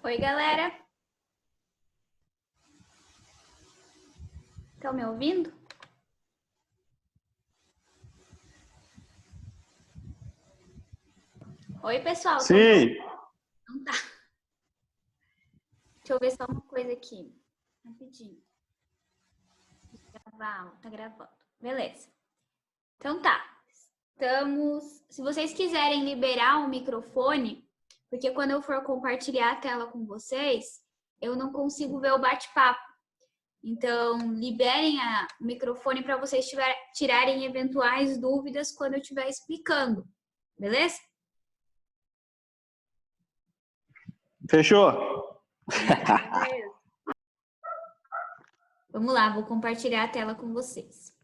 Oi, galera. Estão me ouvindo? Oi, pessoal. Sim. Então tá. Deixa eu ver só uma coisa aqui. Rapidinho. Tá gravando. Beleza. Então tá. Se vocês quiserem liberar o microfone, porque quando eu for compartilhar a tela com vocês, eu não consigo ver o bate-papo. Então, liberem o microfone para vocês tirarem eventuais dúvidas quando eu estiver explicando. Beleza? Fechou? Vamos lá, vou compartilhar a tela com vocês.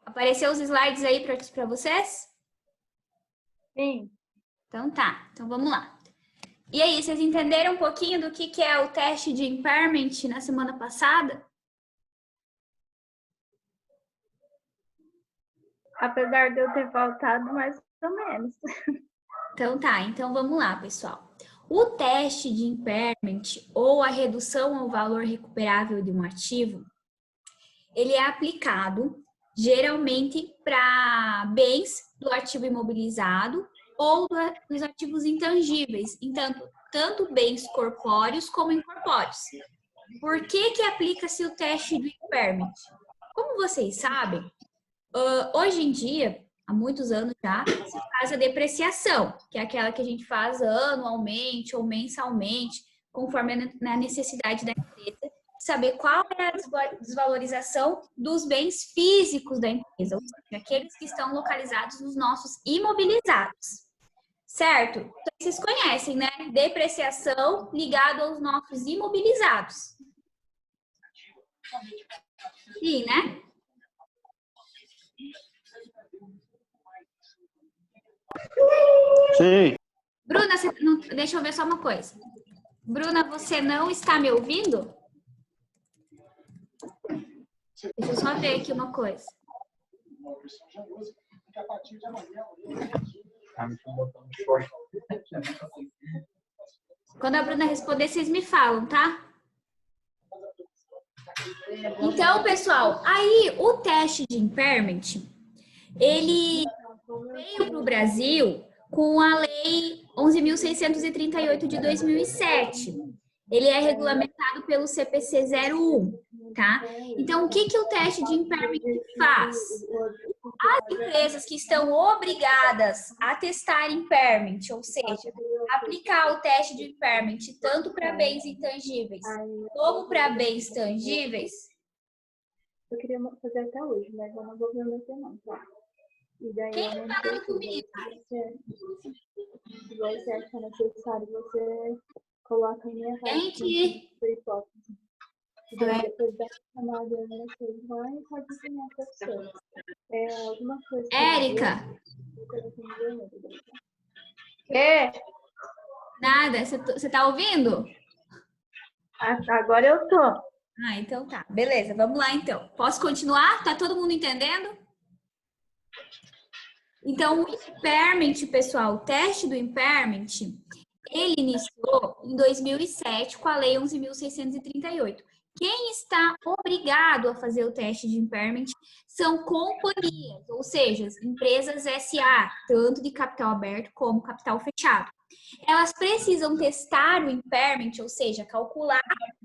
Apareceu os slides aí para vocês? Sim. Então tá, então vamos lá. E aí, vocês entenderam um pouquinho do que é o teste de impairment na semana passada? Apesar de eu ter faltado, mais ou menos. Então tá, então vamos lá, pessoal. O teste de impairment ou a redução ao valor recuperável de um ativo, ele é aplicado geralmente para bens do ativo imobilizado ou dos ativos intangíveis, tanto bens corpóreos como incorpóreos. Por que aplica-se o teste do impairment? Como vocês sabem, hoje em dia, há muitos anos já, se faz a depreciação, que é aquela que a gente faz anualmente ou mensalmente, conforme a necessidade da empresa, saber qual é a desvalorização dos bens físicos da empresa, ou seja, aqueles que estão localizados nos nossos imobilizados. Certo? Então, vocês conhecem, né? Depreciação ligada aos nossos imobilizados. Sim, né? Sim. Bruna, deixa eu ver só uma coisa. Bruna, você não está me ouvindo? Deixa eu só ver aqui uma coisa. Quando a Bruna responder, vocês me falam, tá? Então, pessoal, aí o teste de impairment, ele veio para o Brasil com a Lei 11.638 de 2007. Ele é regulamentado pelo CPC 01, tá? Então, o que o teste de impairment faz? As empresas que estão obrigadas a testar impairment, ou seja, aplicar o teste de impairment tanto para bens intangíveis como para bens tangíveis. Eu queria fazer até hoje, mas eu não vou me meter não, tá? E daí Quem está falando comigo? Se você acha necessário, você coloca em minha Gente! hipótese. E daí depois da chamada, você vai e pode ensinar para as pessoas. Alguma coisa... Érica! Nada, você tá ouvindo? Agora eu tô. Ah, então tá. Beleza, vamos lá então. Posso continuar? Tá todo mundo entendendo? Então, o impairment, pessoal, o teste do impairment, ele iniciou em 2007 com a Lei 11.638. Quem está obrigado a fazer o teste de impairment são companhias, ou seja, empresas SA, tanto de capital aberto como capital fechado. Elas precisam testar o impairment, ou seja, calcular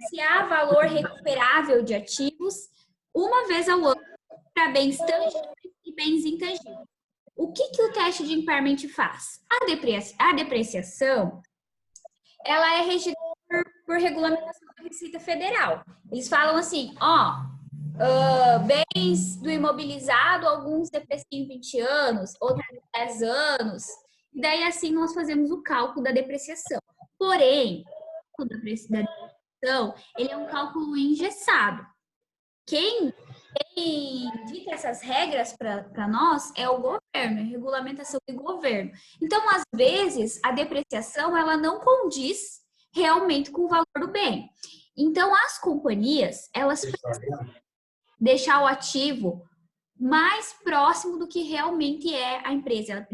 se há valor recuperável de ativos uma vez ao ano para bens tangíveis e bens intangíveis. O que o teste de impairment faz? A depreciação, ela é regida por regulamentação da Receita Federal. Eles falam assim, bens do imobilizado, alguns depreciam em 20 anos, outros em 10 anos. E daí, assim, nós fazemos o cálculo da depreciação. Porém, o cálculo da depreciação, ele é um cálculo engessado. Quem dita essas regras para nós é o governo, é a regulamentação do governo. Então, às vezes, a depreciação, ela não condiz realmente com o valor do bem. Então, as companhias, elas precisam deixar o ativo mais próximo do que realmente é a empresa.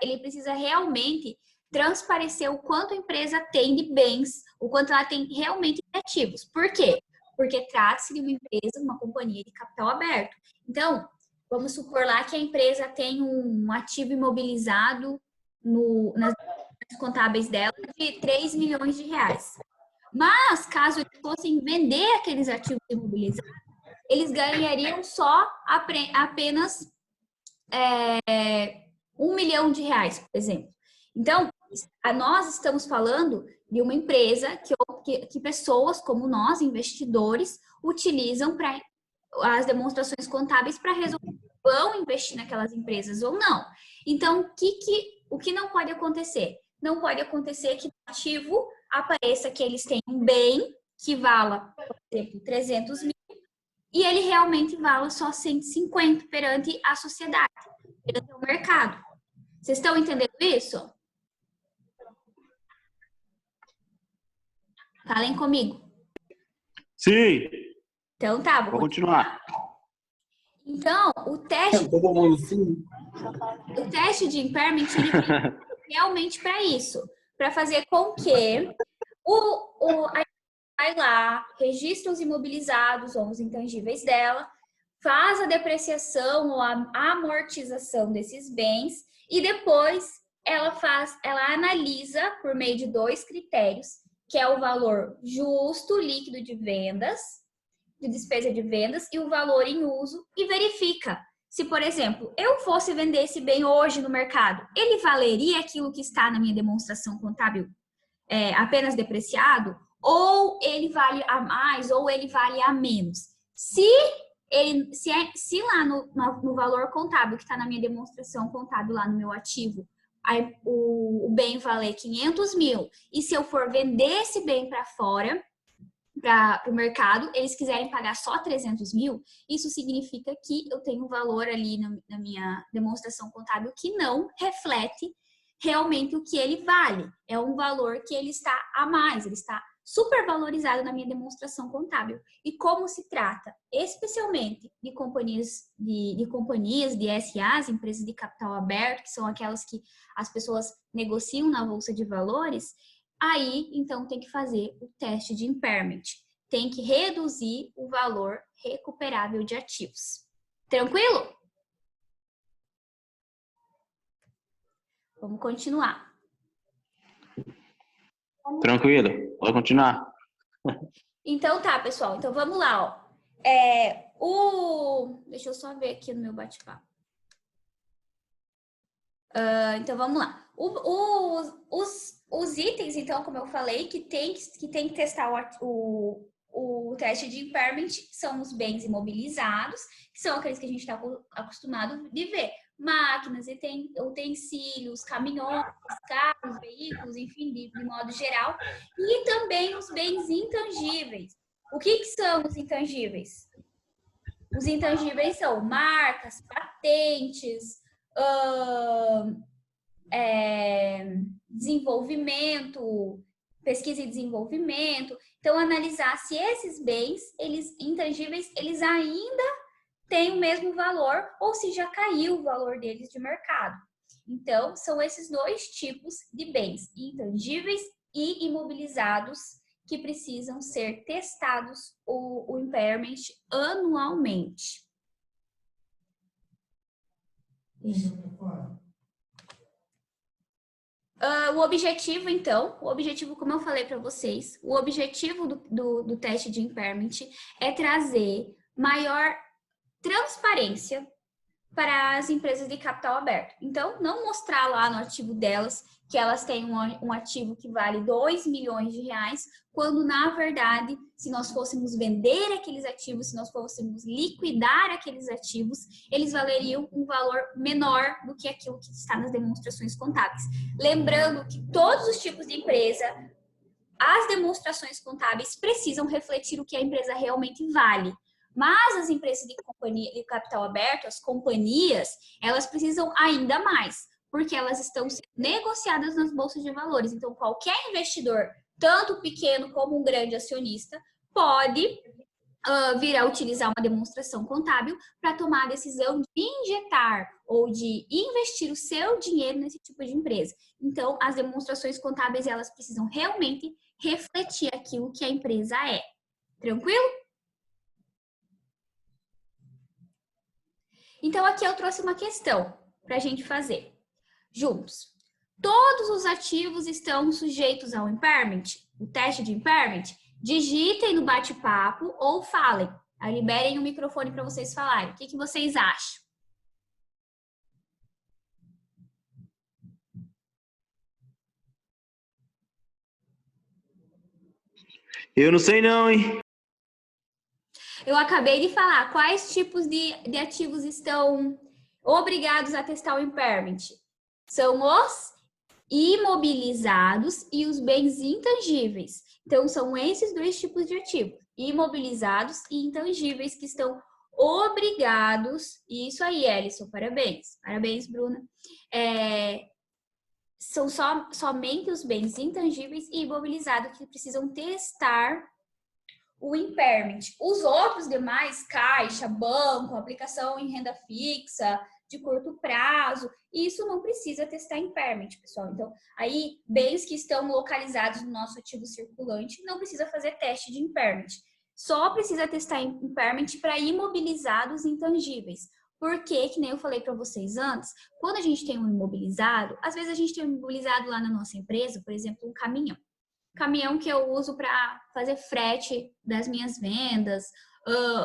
Ele precisa realmente transparecer o quanto a empresa tem de bens, o quanto ela tem realmente de ativos. Por quê? Porque trata-se de uma empresa, uma companhia de capital aberto. Então, vamos supor lá que a empresa tem um ativo imobilizado nas contábeis dela de 3 milhões de reais. Mas, caso eles fossem vender aqueles ativos imobilizados, eles ganhariam só apenas 1 milhão de reais, por exemplo. Então, nós estamos falando de uma empresa que pessoas como nós, investidores, utilizam para as demonstrações contábeis para resolver se vão investir naquelas empresas ou não. Então, o que não pode acontecer? Não pode acontecer que no ativo apareça que eles têm um bem que vala, por exemplo, 300 mil, e ele realmente vala só 150 perante a sociedade, perante o mercado. Vocês estão entendendo isso? Falem comigo. Sim. Então tá, vou continuar. Então, o teste de impairment ele vem realmente para isso, para fazer com que vai lá, registra os imobilizados ou os intangíveis dela, faz a depreciação ou a amortização desses bens e depois ela analisa por meio de 2 critérios, que é o valor justo líquido de vendas, de despesa de vendas e o valor em uso, e verifica se, por exemplo, eu fosse vender esse bem hoje no mercado, ele valeria aquilo que está na minha demonstração contábil apenas depreciado, ou ele vale a mais, ou ele vale a menos. Se lá no valor contábil que está na minha demonstração contábil, lá no meu ativo, o bem valer 500 mil, e se eu for vender esse bem para fora, para o mercado, eles quiserem pagar só 300 mil, isso significa que eu tenho um valor ali na minha demonstração contábil que não reflete realmente o que ele vale. É um valor que ele está a mais, ele está supervalorizado na minha demonstração contábil. E como se trata especialmente de companhias de SAs, empresas de capital aberto, que são aquelas que as pessoas negociam na bolsa de valores, aí então tem que fazer o teste de impairment. Tem que reduzir o valor recuperável de ativos. Tranquilo? Vamos continuar. Tranquilo, pode continuar. Então tá, pessoal. Então vamos lá, ó. Deixa eu só ver aqui no meu bate-papo. Então vamos lá. Os itens, então, como eu falei, que tem que testar o teste de impairment são os bens imobilizados, que são aqueles que a gente está acostumado de ver. Máquinas, utensílios, caminhões, carros, veículos, enfim, de modo geral. E também os bens intangíveis. O que são os intangíveis? Os intangíveis são marcas, patentes, desenvolvimento, pesquisa e desenvolvimento. Então, analisar se esses bens, intangíveis, eles ainda têm o mesmo valor ou se já caiu o valor deles de mercado. Então, são esses 2 tipos de bens, intangíveis e imobilizados, que precisam ser testados o impairment anualmente. O objetivo, então, como eu falei para vocês, o objetivo do teste de impairment é trazer maior transparência para as empresas de capital aberto. Então, não mostrar lá no ativo delas que elas têm um ativo que vale 2 milhões de reais, quando, na verdade, se nós fôssemos vender aqueles ativos, se nós fôssemos liquidar aqueles ativos, eles valeriam um valor menor do que aquilo que está nas demonstrações contábeis. Lembrando que todos os tipos de empresa, as demonstrações contábeis precisam refletir o que a empresa realmente vale. Mas as empresas de capital aberto, as companhias, elas precisam ainda mais, porque elas estão sendo negociadas nas bolsas de valores. Então, qualquer investidor, tanto pequeno como um grande acionista, pode vir a utilizar uma demonstração contábil para tomar a decisão de injetar ou de investir o seu dinheiro nesse tipo de empresa. Então, as demonstrações contábeis, elas precisam realmente refletir aquilo que a empresa é. Tranquilo? Então, aqui eu trouxe uma questão para a gente fazer juntos. Todos os ativos estão sujeitos ao impairment, o teste de impairment? Digitem no bate-papo ou falem. Aí liberem o microfone para vocês falarem. O que vocês acham? Eu não sei não, hein? Eu acabei de falar quais tipos de ativos estão obrigados a testar o impairment. São os imobilizados e os bens intangíveis. Então, são esses dois tipos de ativos, imobilizados e intangíveis, que estão obrigados. Isso aí, Ellison, parabéns. Parabéns, Bruna. São somente os bens intangíveis e imobilizados que precisam testar o impairment. Os outros demais, caixa, banco, aplicação em renda fixa, de curto prazo, isso não precisa testar impairment, pessoal. Então, aí, bens que estão localizados no nosso ativo circulante, não precisa fazer teste de impairment. Só precisa testar impairment para imobilizados intangíveis. Porque, que nem eu falei para vocês antes, quando a gente tem um imobilizado, às vezes a gente tem um imobilizado lá na nossa empresa, por exemplo, um caminhão que eu uso para fazer frete das minhas vendas,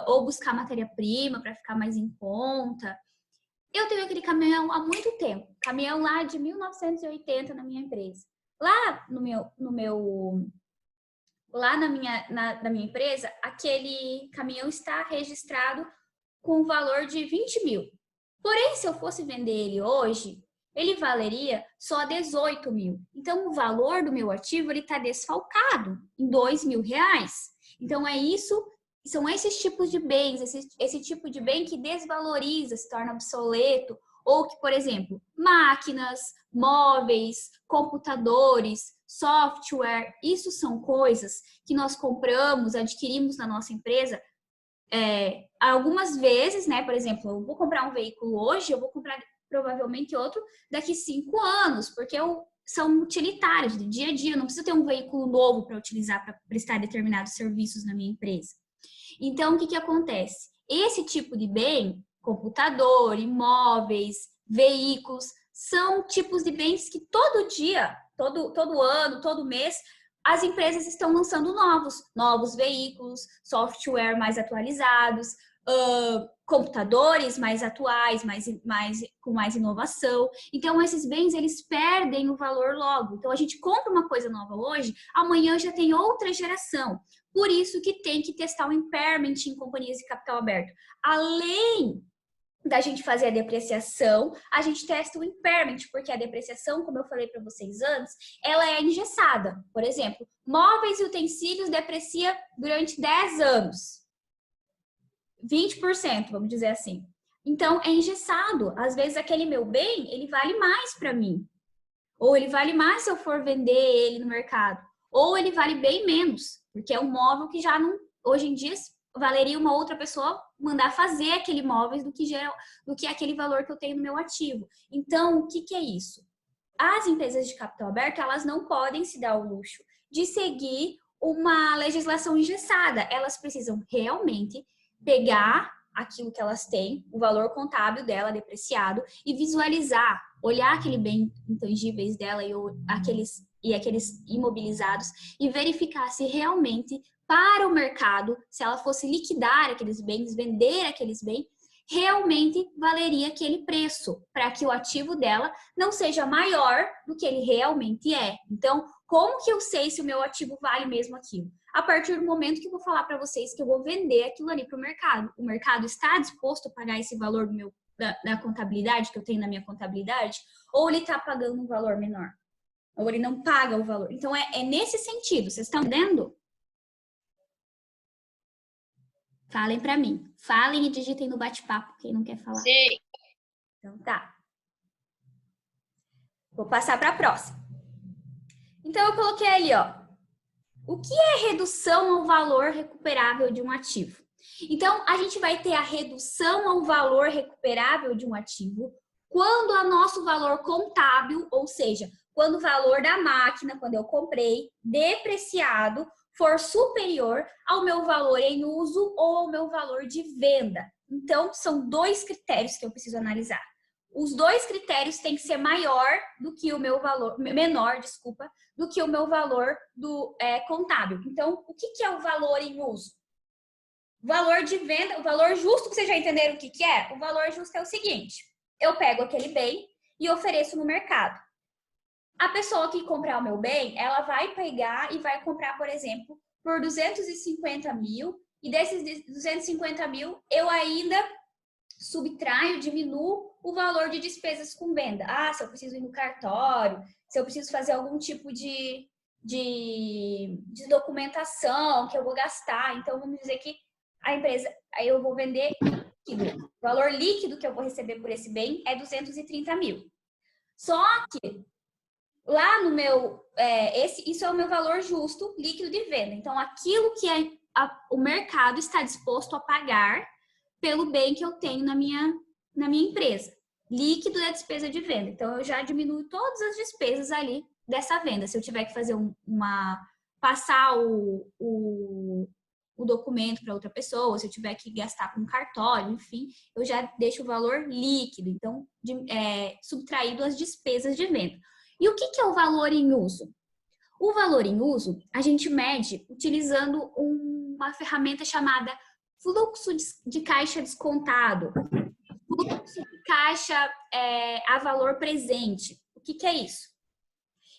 ou buscar matéria-prima para ficar mais em conta. Eu tenho aquele caminhão há muito tempo, caminhão lá de 1980 na minha empresa. Lá na minha empresa, aquele caminhão está registrado com o valor de 20 mil. Porém, se eu fosse vender ele hoje, ele valeria só 18 mil. Então, o valor do meu ativo está desfalcado em 2 mil reais. Então, são esses tipos de bens, esse tipo de bem que desvaloriza, se torna obsoleto, ou que, por exemplo, máquinas, móveis, computadores, software, isso são coisas que nós compramos, adquirimos na nossa empresa algumas vezes, né? Por exemplo, eu vou comprar um veículo hoje, eu vou comprar provavelmente outro daqui 5 anos, porque são utilitários, de dia a dia, eu não preciso ter um veículo novo para utilizar para prestar determinados serviços na minha empresa. Então, o que acontece? Esse tipo de bem, computador, imóveis, veículos, são tipos de bens que todo dia, todo ano, todo mês, as empresas estão lançando novos veículos, software mais atualizados, computadores mais atuais, com mais inovação. Então, esses bens, eles perdem o valor logo. Então, a gente compra uma coisa nova hoje, amanhã já tem outra geração. Por isso que tem que testar o impairment em companhias de capital aberto. Além da gente fazer a depreciação, a gente testa o impairment, porque a depreciação, como eu falei para vocês antes, ela é engessada. Por exemplo, móveis e utensílios deprecia durante 10 anos. 20%, vamos dizer assim. Então, é engessado. Às vezes, aquele meu bem, ele vale mais para mim. Ou ele vale mais se eu for vender ele no mercado. Ou ele vale bem menos, porque é um móvel que já não, hoje em dia, valeria uma outra pessoa mandar fazer aquele móvel do que aquele valor que eu tenho no meu ativo. Então, o que é isso? As empresas de capital aberto, elas não podem se dar o luxo de seguir uma legislação engessada. Elas precisam realmente pegar aquilo que elas têm, o valor contábil dela depreciado, e visualizar, olhar aquele bem intangíveis dela e aqueles imobilizados e verificar se realmente para o mercado, se ela fosse liquidar aqueles bens, vender aqueles bens, realmente valeria aquele preço, para que o ativo dela não seja maior do que ele realmente é. Então, como que eu sei se o meu ativo vale mesmo aquilo? A partir do momento que eu vou falar para vocês que eu vou vender aquilo ali para o mercado. O mercado está disposto a pagar esse valor da contabilidade, que eu tenho na minha contabilidade, ou ele está pagando um valor menor? Ou ele não paga o valor? Então, é nesse sentido. Vocês estão entendendo? Falem para mim. Falem e digitem no bate-papo, quem não quer falar. Sim. Então, tá. Vou passar para a próxima. Então, eu coloquei ali, ó. O que é redução ao valor recuperável de um ativo? Então, a gente vai ter a redução ao valor recuperável de um ativo quando o nosso valor contábil, ou seja, quando o valor da máquina, quando eu comprei, depreciado, for superior ao meu valor em uso ou ao meu valor de venda. Então, são dois critérios que eu preciso analisar. Os dois critérios têm que ser maior do que o meu valor, menor, desculpa, do que o meu valor do contábil. Então, o que é o valor em uso? O valor de venda, o valor justo, vocês já entenderam o que é? O valor justo é o seguinte: eu pego aquele bem e ofereço no mercado. A pessoa que comprar o meu bem, ela vai pegar e vai comprar, por exemplo, por 250 mil, e desses 250 mil, eu ainda subtraio, diminuo o valor de despesas com venda. Ah, se eu preciso ir no cartório, se eu preciso fazer algum tipo de documentação que eu vou gastar. Então, vamos dizer que a empresa, aí eu vou vender líquido. O valor líquido que eu vou receber por esse bem é 230 mil. Só que lá no meu, isso é o meu valor justo líquido de venda. Então, aquilo que o mercado está disposto a pagar pelo bem que eu tenho na minha empresa. Líquido é a despesa de venda. Então, eu já diminuo todas as despesas ali dessa venda. Se eu tiver que fazer passar o documento para outra pessoa, se eu tiver que gastar com cartório, enfim, eu já deixo o valor líquido. Então, subtraído as despesas de venda. E o que é o valor em uso? O valor em uso, a gente mede utilizando uma ferramenta chamada fluxo de caixa descontado, fluxo de caixa a valor presente. O que é isso?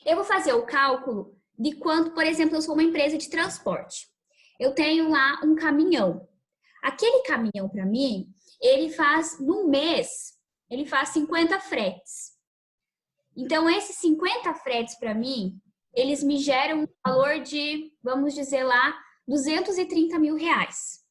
Eu vou fazer o cálculo de quanto, por exemplo, eu sou uma empresa de transporte. Eu tenho lá um caminhão. Aquele caminhão, para mim, ele faz, no mês, ele faz 50 fretes. Então, esses 50 fretes, para mim, eles me geram um valor de, vamos dizer lá, 230 mil reais.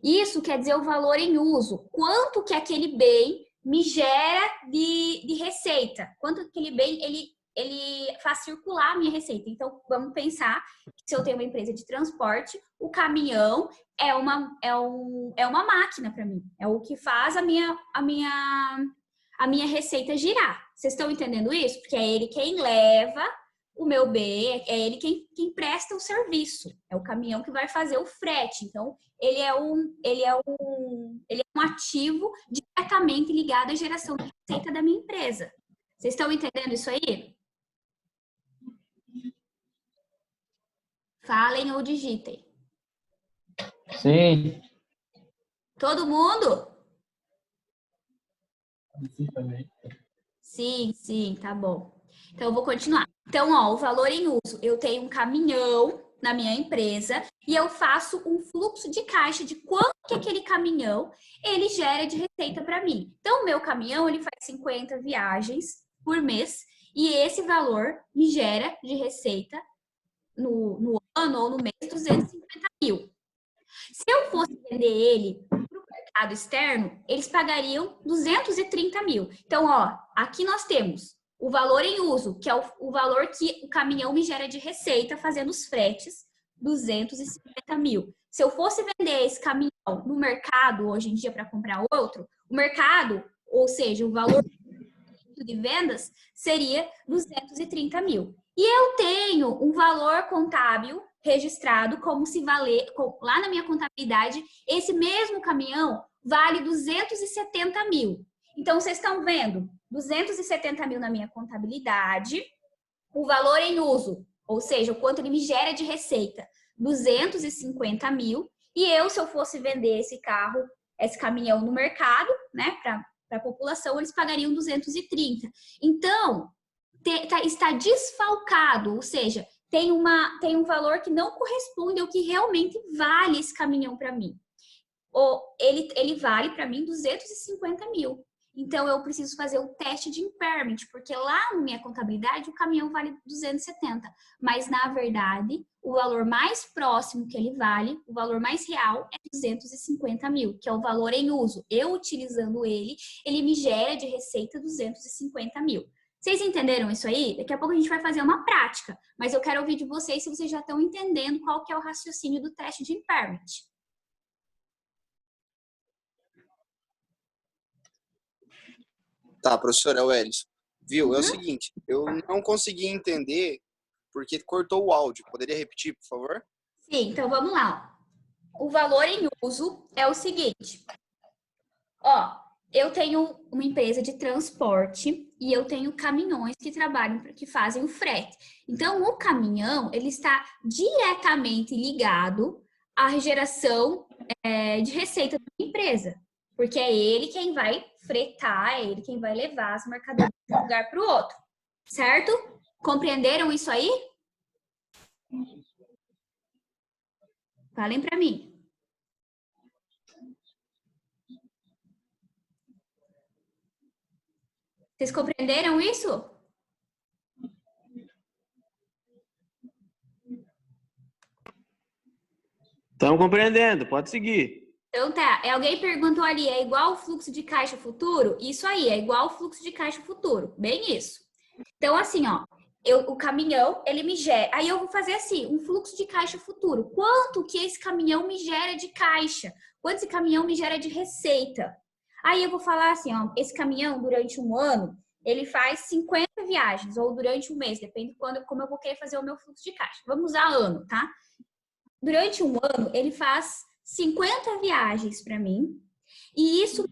Isso quer dizer o valor em uso. Quanto que aquele bem me gera de receita? Quanto aquele bem, ele faz circular a minha receita. Então, vamos pensar que se eu tenho uma empresa de transporte, o caminhão é uma máquina para mim. É o que faz a minha receita girar. Vocês estão entendendo isso? Porque é ele quem leva o meu bem, é ele quem presta o serviço. É o caminhão que vai fazer o frete. Então, ele é um ativo diretamente ligado à geração de receita da minha empresa. Vocês estão entendendo isso aí? Falem ou digitem. Sim. Todo mundo? Sim, também. Sim, tá bom. Então, eu vou continuar. Então, o valor em uso. Eu tenho um caminhão na minha empresa e eu faço um fluxo de caixa de quanto que aquele caminhão ele gera de receita para mim. Então, o meu caminhão, ele faz 50 viagens por mês e esse valor me gera de receita no ano ou no mês 250 mil. Se eu fosse vender ele para o mercado externo, eles pagariam 230 mil. Então, aqui nós temos o valor em uso, que é o valor que o caminhão me gera de receita fazendo os fretes, 250 mil. Se eu fosse vender esse caminhão no mercado hoje em dia para comprar outro, o mercado, ou seja, o valor de vendas seria 230 mil. E eu tenho um valor contábil registrado como se valer, lá na minha contabilidade, esse mesmo caminhão vale 270 mil. Então, vocês estão vendo 270 mil na minha contabilidade, o valor em uso, ou seja, o quanto ele me gera de receita, 250 mil. E eu, se eu fosse vender esse caminhão no mercado, né, para a população, eles pagariam 230. Então, está desfalcado, ou seja, tem um valor que não corresponde ao que realmente vale esse caminhão para mim. Ele vale para mim 250 mil. Então, eu preciso fazer o teste de impairment, porque lá na minha contabilidade o caminhão vale 270. Mas, na verdade, o valor mais próximo que ele vale, o valor mais real, é 250 mil, que é o valor em uso. Eu utilizando ele me gera de receita 250 mil. Vocês entenderam isso aí? Daqui a pouco a gente vai fazer uma prática, mas eu quero ouvir de vocês se vocês já estão entendendo qual que é o raciocínio do teste de impairment. Tá, professora Welles. Viu? É o seguinte, eu não consegui entender porque cortou o áudio. Poderia repetir, por favor? Sim, então vamos lá. O valor em uso é o seguinte. Ó, eu tenho uma empresa de transporte e eu tenho caminhões que trabalham, que fazem o frete. Então, o caminhão, ele está diretamente ligado à geração de receita da empresa. Porque é ele quem vai fretar, é ele quem vai levar as mercadorias de um lugar para o outro. Certo? Compreenderam isso aí? Falem para mim. Vocês compreenderam isso? Estamos compreendendo, pode seguir. Então tá, alguém perguntou ali, é igual o fluxo de caixa futuro? Isso aí, é igual o fluxo de caixa futuro, bem isso. Então assim, ó, o caminhão, ele me gera, aí eu vou fazer assim, um fluxo de caixa futuro. Quanto que esse caminhão me gera de caixa? Quanto esse caminhão me gera de receita? Aí eu vou falar assim, ó, esse caminhão durante um ano, ele faz 50 viagens, ou durante um mês, depende de como eu vou querer fazer o meu fluxo de caixa. Vamos usar ano, tá? Durante um ano, ele faz 50 viagens para mim, e isso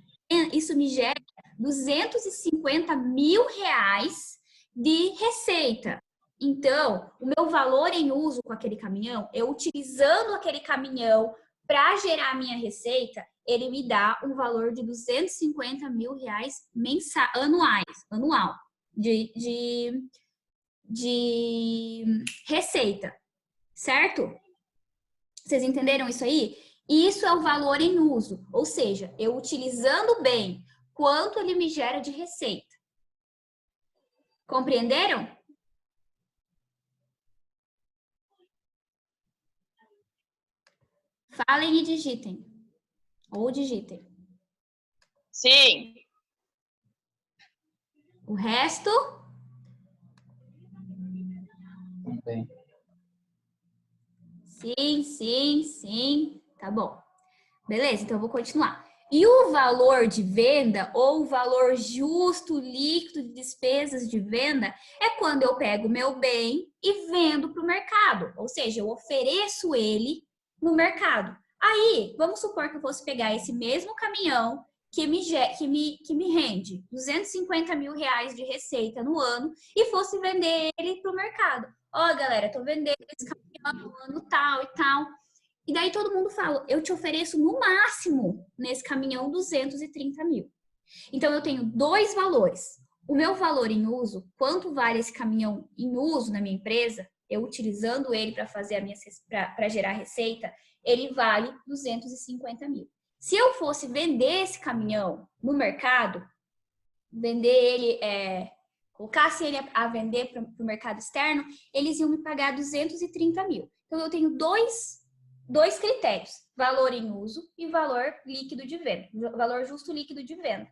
me gera 250 mil reais de receita. Então, o meu valor em uso com aquele caminhão, eu utilizando aquele caminhão para gerar a minha receita, ele me dá um valor de 250 mil reais anual de receita, certo? Vocês entenderam isso aí? Isso é o valor em uso, ou seja, eu utilizando bem, quanto ele me gera de receita. Compreenderam? Falem e digitem. Ou digitem. Sim. O resto? Também. Sim. Tá bom. Beleza, então eu vou continuar. E o valor de venda, ou o valor justo líquido de despesas de venda, é quando eu pego o meu bem e vendo para o mercado. Ou seja, eu ofereço ele no mercado. Aí, vamos supor que eu fosse pegar esse mesmo caminhão que me rende 250 mil reais de receita no ano e fosse vender ele para o mercado. Ó, galera, tô vendendo esse caminhão no ano tal e tal. E daí todo mundo fala, eu te ofereço no máximo nesse caminhão 230 mil. Então eu tenho dois valores. O meu valor em uso, quanto vale esse caminhão em uso na minha empresa, eu utilizando ele para fazer para gerar receita, ele vale 250 mil. Se eu fosse vender esse caminhão no mercado, vender ele, colocasse ele a vender para o mercado externo, eles iam me pagar 230 mil. Então eu tenho dois critérios, valor em uso e valor líquido de venda, valor justo líquido de venda.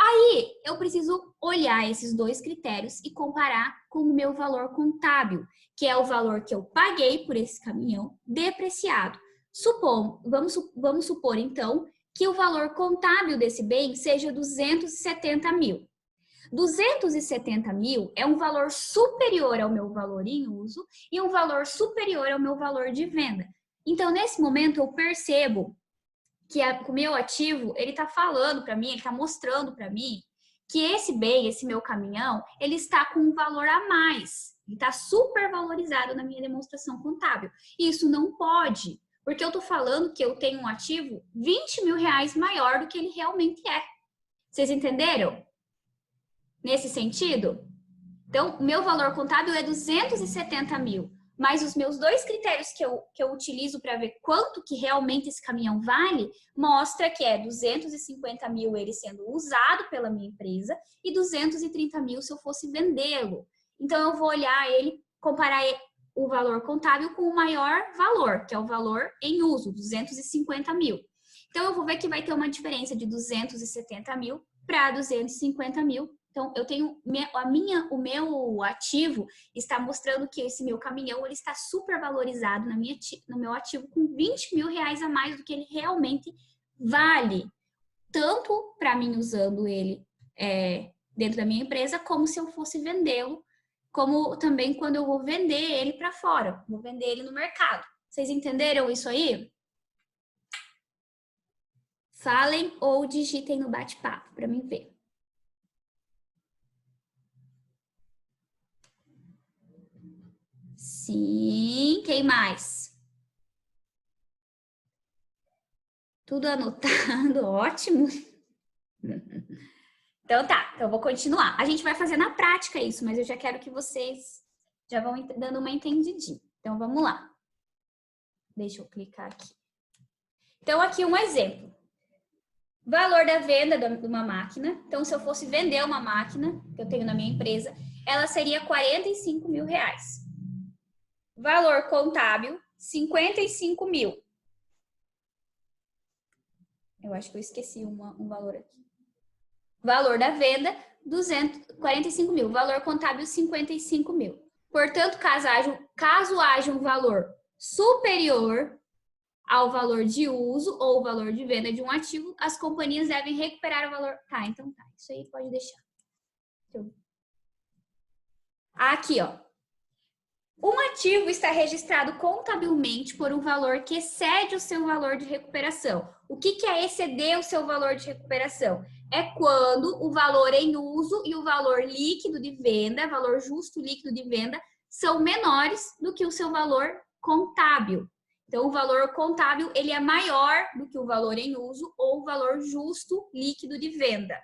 Aí, eu preciso olhar esses dois critérios e comparar com o meu valor contábil, que é o valor que eu paguei por esse caminhão depreciado. Vamos supor, então, que o valor contábil desse bem seja 270 mil. 270 mil é um valor superior ao meu valor em uso e um valor superior ao meu valor de venda. Então, nesse momento, eu percebo que o meu ativo, ele está falando para mim, ele está mostrando para mim que esse bem, esse meu caminhão, ele está com um valor a mais. Ele está super valorizado na minha demonstração contábil. E isso não pode, porque eu estou falando que eu tenho um ativo 20 mil reais maior do que ele realmente é. Vocês entenderam? Nesse sentido? Então, o meu valor contábil é 270 mil. Mas os meus dois critérios que eu utilizo para ver quanto que realmente esse caminhão vale, mostra que é 250 mil ele sendo usado pela minha empresa e 230 mil se eu fosse vendê-lo. Então, eu vou olhar ele, comparar o valor contábil com o maior valor, que é o valor em uso, 250 mil. Então, eu vou ver que vai ter uma diferença de 270 mil para 250 mil Então, eu tenho o meu ativo está mostrando que esse meu caminhão ele está super valorizado no meu ativo com 20 mil reais a mais do que ele realmente vale. Tanto para mim usando ele dentro da minha empresa, como se eu fosse vendê-lo, como também quando eu vou vender ele para fora, vou vender ele no mercado. Vocês entenderam isso aí? Falem ou digitem no bate-papo para mim ver. Sim, quem mais? Tudo anotado, ótimo. Então tá, então eu vou continuar. A gente vai fazer na prática isso, mas eu já quero que vocês já vão dando uma entendidinha. Então vamos lá. Deixa eu clicar aqui. Então aqui um exemplo. Valor da venda de uma máquina. Então se eu fosse vender uma máquina que eu tenho na minha empresa, ela seria 45 mil reais. Valor contábil, 55 mil. Eu acho que eu esqueci um valor aqui. Valor da venda, 45 mil. Valor contábil, 55 mil. Portanto, caso haja um valor superior ao valor de uso ou valor de venda de um ativo, as companhias devem recuperar o valor. Tá, então tá. Isso aí pode deixar. Aqui, ó. Um ativo está registrado contabilmente por um valor que excede o seu valor de recuperação. O que é exceder o seu valor de recuperação? É quando o valor em uso e o valor líquido de venda, valor justo líquido de venda, são menores do que o seu valor contábil. Então, o valor contábil ele é maior do que o valor em uso ou o valor justo líquido de venda.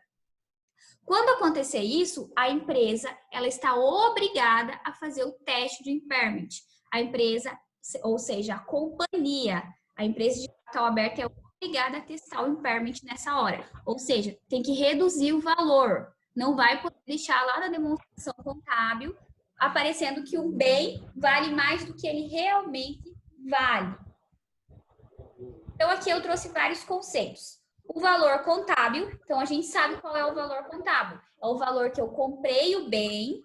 Quando acontecer isso, a empresa ela está obrigada a fazer o teste de impairment. A empresa, ou seja, a companhia, a empresa de capital aberto é obrigada a testar o impairment nessa hora. Ou seja, tem que reduzir o valor. Não vai poder deixar lá na demonstração contábil aparecendo que um bem vale mais do que ele realmente vale. Então, aqui eu trouxe vários conceitos. O valor contábil, então a gente sabe qual é o valor contábil. É o valor que eu comprei o bem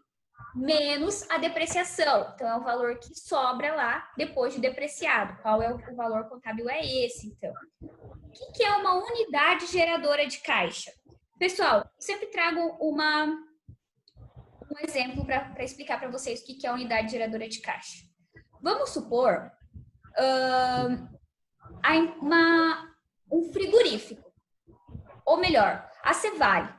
menos a depreciação. Então, é o valor que sobra lá depois de depreciado. Qual é o valor contábil? É esse, então. O que é uma unidade geradora de caixa? Pessoal, sempre trago um exemplo para explicar para vocês o que é unidade geradora de caixa. Vamos supor um frigorífico. Ou melhor, a Cevale.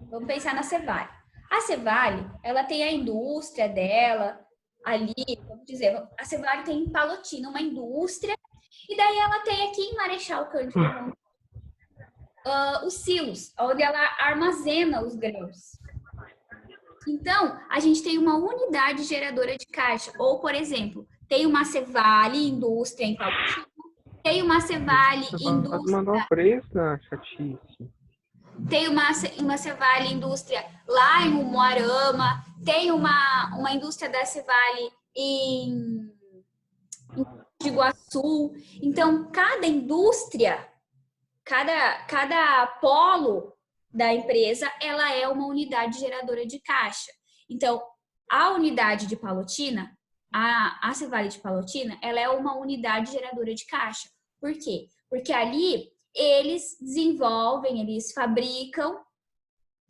Vamos pensar na Cevale. A Cevale, ela tem a indústria dela ali, vamos dizer, a Cevale tem em Palotina uma indústria, e daí ela tem aqui em Marechal Cândido os silos, onde ela armazena os grãos. Então, a gente tem uma unidade geradora de caixa, ou, por exemplo, tem uma Cevale indústria em Palotina, tem uma Cevale indústria... mandar um preço, chatice. Tem uma Cevale indústria lá em Umuarama, tem uma indústria da Cevale em Iguaçu. Então, cada indústria, cada polo da empresa, ela é uma unidade geradora de caixa. Então, a unidade de Palotina, a Cevale de Palotina, ela é uma unidade geradora de caixa. Por quê? Porque ali eles desenvolvem, eles fabricam...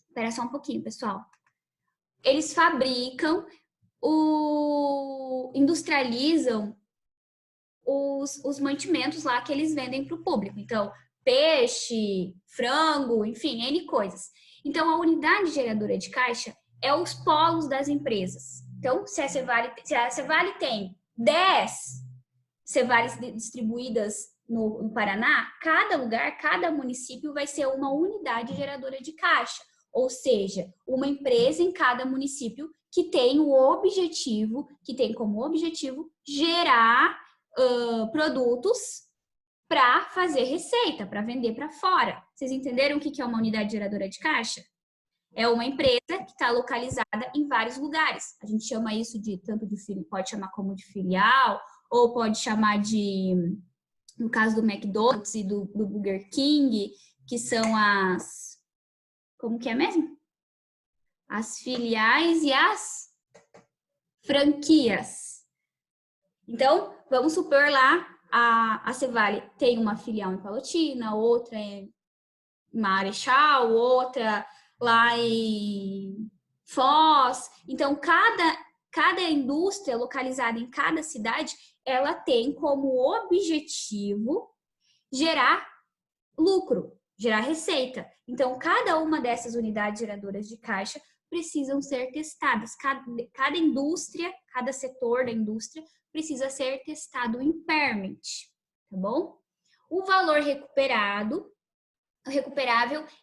Espera só um pouquinho, pessoal. Eles fabricam, industrializam os mantimentos lá que eles vendem para o público. Então, peixe, frango, enfim, N coisas. Então, a unidade geradora de caixa é os polos das empresas. Então, se a Cevale tem 10 Cevales distribuídas no Paraná, cada lugar, cada município vai ser uma unidade geradora de caixa. Ou seja, uma empresa em cada município que tem como objetivo gerar produtos para fazer receita, para vender para fora. Vocês entenderam o que é uma unidade geradora de caixa? É uma empresa que está localizada em vários lugares. A gente chama isso pode chamar como de filial, ou pode chamar de, no caso do McDonald's e do Burger King, que são como que é mesmo? as filiais e as franquias. Então, vamos supor lá, a Cevale tem uma filial em Palotina, outra em Marechal, outra lá em Foz. Então, cada indústria localizada em cada cidade, ela tem como objetivo gerar lucro, gerar receita. Então, cada uma dessas unidades geradoras de caixa precisam ser testadas. Cada indústria, cada setor da indústria precisa ser testado o impairment, tá bom? O valor recuperável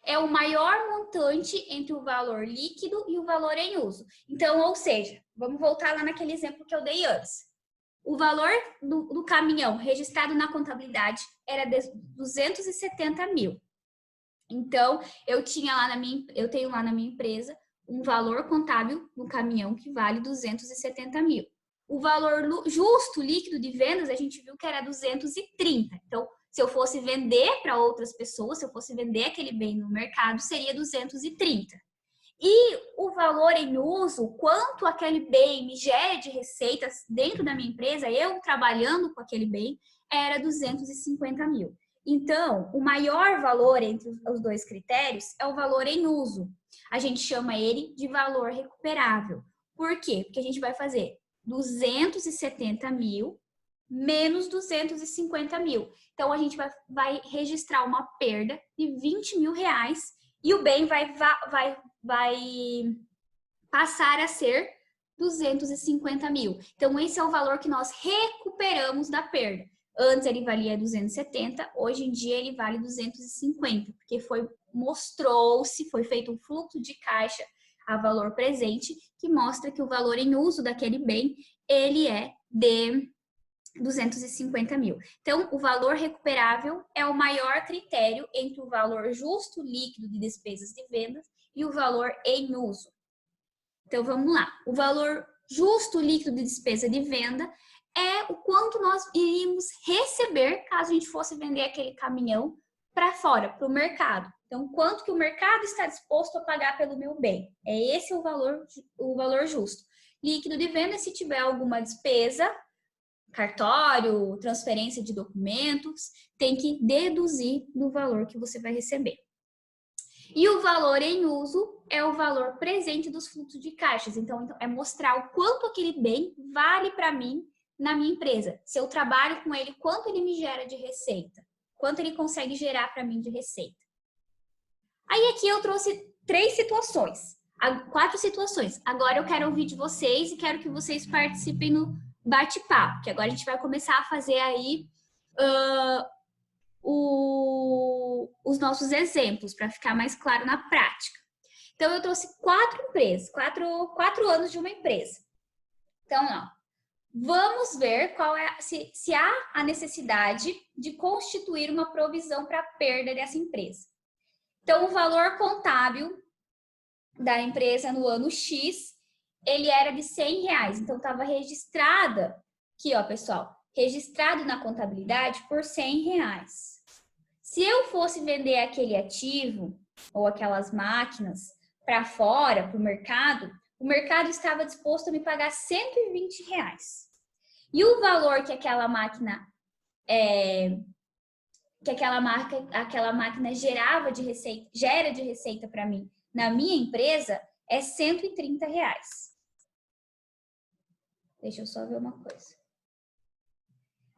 é o maior montante entre o valor líquido e o valor em uso. Então, ou seja, vamos voltar lá naquele exemplo que eu dei antes. O valor do caminhão registrado na contabilidade era de 270 mil. Então, eu tenho lá na minha empresa um valor contábil no caminhão que vale 270 mil. O valor justo líquido de vendas, a gente viu que era 230. Então, se eu fosse vender para outras pessoas, se eu fosse vender aquele bem no mercado, seria 230. E o valor em uso, quanto aquele bem me gera de receitas dentro da minha empresa, eu trabalhando com aquele bem, era 250 mil. Então, o maior valor entre os dois critérios é o valor em uso. A gente chama ele de valor recuperável. Por quê? Porque a gente vai fazer 270 mil menos 250 mil. Então, a gente vai registrar uma perda de 20 mil reais e o bem vai passar a ser 250 mil. Então, esse é o valor que nós recuperamos da perda. Antes ele valia 270, hoje em dia ele vale 250, porque foi feito um fluxo de caixa a valor presente, que mostra que o valor em uso daquele bem, ele é de 250 mil. Então, o valor recuperável é o maior critério entre o valor justo líquido de despesas de vendas e o valor em uso. Então, vamos lá. O valor justo líquido de despesa de venda é o quanto nós iríamos receber caso a gente fosse vender aquele caminhão para fora, para o mercado. Então, quanto que o mercado está disposto a pagar pelo meu bem? É esse o valor justo. Líquido de venda, se tiver alguma despesa, cartório, transferência de documentos, tem que deduzir do valor que você vai receber. E o valor em uso é o valor presente dos fluxos de caixas. Então é mostrar o quanto aquele bem vale para mim na minha empresa. Se eu trabalho com ele, quanto ele me gera de receita? Quanto ele consegue gerar para mim de receita? Aí aqui eu trouxe 4 situações. Agora eu quero ouvir de vocês e quero que vocês participem no bate-papo, que agora a gente vai começar a fazer aí os nossos exemplos, para ficar mais claro na prática. Então, eu trouxe 4 empresas, 4 anos de uma empresa. Então, ó, vamos ver se há a necessidade de constituir uma provisão para a perda dessa empresa. Então, o valor contábil da empresa no ano X, ele era de R$100. Então, estava registrada, aqui ó, pessoal, registrado na contabilidade por R$100. Se eu fosse vender aquele ativo ou aquelas máquinas para fora, para o mercado estava disposto a me pagar R$120. E o valor que aquela máquina gera de receita para mim na minha empresa é R$130. Deixa eu só ver uma coisa.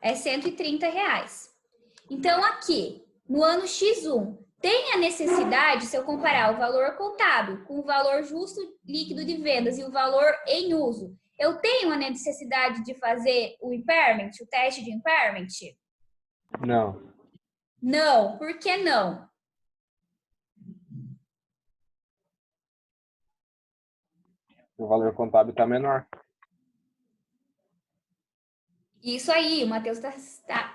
É R$130. Então, aqui, no ano X1, tem a necessidade, se eu comparar o valor contábil com o valor justo líquido de vendas e o valor em uso, eu tenho a necessidade de fazer o impairment, o teste de impairment? Não. Não. Por que não? O valor contábil está menor. Isso aí, o Matheus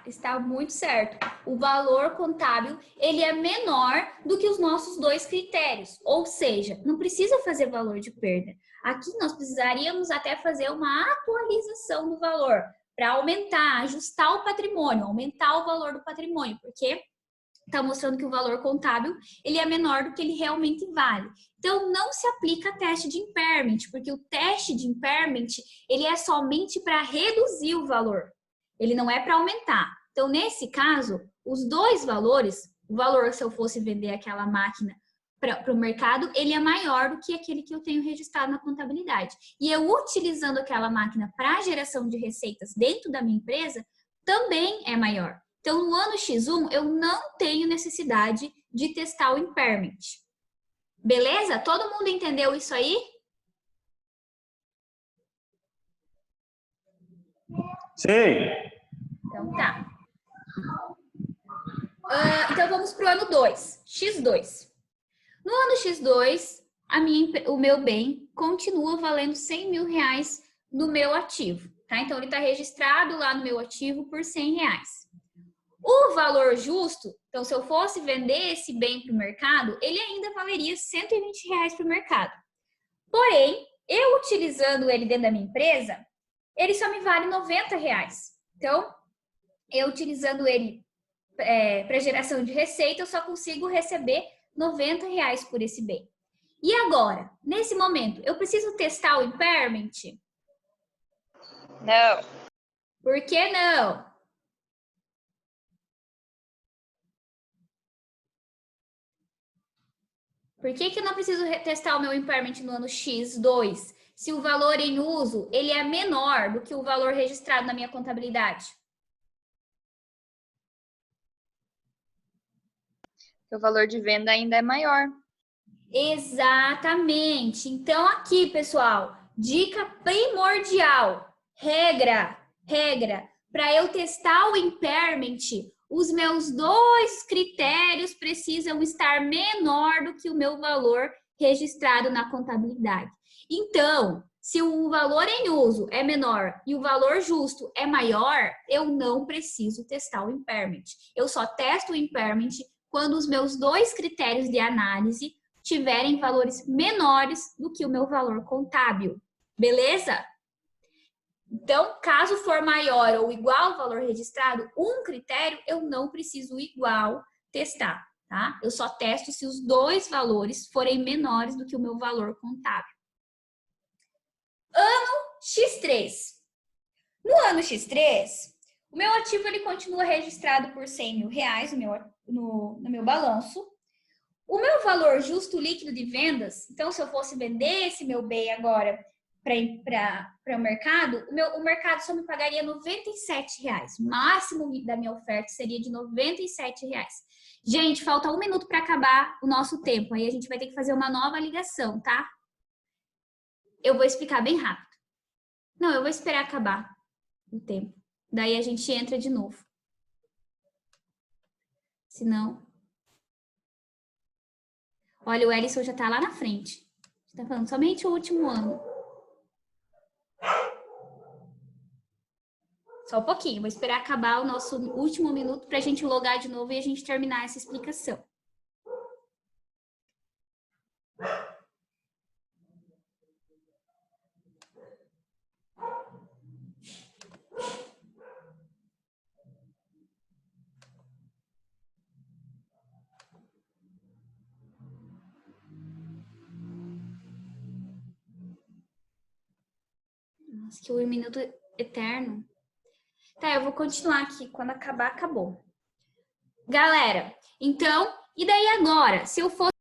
está muito certo. O valor contábil, ele é menor do que os nossos 2 critérios. Ou seja, não precisa fazer valor de perda. Aqui nós precisaríamos até fazer uma atualização do valor para aumentar, ajustar o patrimônio, aumentar o valor do patrimônio, porque está mostrando que o valor contábil ele é menor do que ele realmente vale. Então, não se aplica teste de impairment, porque o teste de impairment ele é somente para reduzir o valor. Ele não é para aumentar. Então, nesse caso, os dois valores, o valor se eu fosse vender aquela máquina para o mercado, ele é maior do que aquele que eu tenho registrado na contabilidade. E eu utilizando aquela máquina para geração de receitas dentro da minha empresa, também é maior. Então, no ano X1, eu não tenho necessidade de testar o impairment. Beleza? Todo mundo entendeu isso aí? Sim. Então, tá. Então, vamos para o ano 2, X2. No ano X2, o meu bem continua valendo R$100.000 no meu ativo. Tá? Então, ele está registrado lá no meu ativo por R$100. O valor justo, então, se eu fosse vender esse bem para o mercado, ele ainda valeria R$120 para o mercado. Porém, eu utilizando ele dentro da minha empresa, ele só me vale R$90. Então, eu utilizando ele para geração de receita, eu só consigo receber R$90 por esse bem. E agora, nesse momento, eu preciso testar o impairment? Não. Por que não? Por que eu não preciso testar o meu impairment no ano X2, se o valor em uso ele é menor do que o valor registrado na minha contabilidade? O valor de venda ainda é maior. Exatamente. Então, aqui, pessoal, dica primordial, regra, para eu testar o impairment, os meus dois critérios precisam estar menor do que o meu valor registrado na contabilidade. Então, se o valor em uso é menor e o valor justo é maior, eu não preciso testar o impairment. Eu só testo o impairment quando os meus dois critérios de análise tiverem valores menores do que o meu valor contábil. Beleza? Então, caso for maior ou igual ao valor registrado, um critério eu não preciso igual testar, tá? Eu só testo se os dois valores forem menores do que o meu valor contábil. Ano X3. No ano X3, o meu ativo ele continua registrado por R$100.000 no meu balanço. O meu valor justo líquido de vendas, então se eu fosse vender esse meu bem agora para o mercado, o mercado só me pagaria R$97. O máximo da minha oferta seria de R$97. Gente, falta 1 minuto para acabar o nosso tempo. Aí a gente vai ter que fazer uma nova ligação, tá? Eu vou explicar bem rápido. Não, eu vou esperar acabar o tempo. Daí a gente entra de novo. Senão... Olha, o Ellison já tá lá na frente. Tá falando somente o último ano. Só um pouquinho. Vou esperar acabar o nosso último minuto pra gente logar de novo e a gente terminar essa explicação. Nossa, que 1 minuto eterno. Tá, eu vou continuar aqui. Quando acabar, acabou. Galera, então, e daí agora? Se eu fosse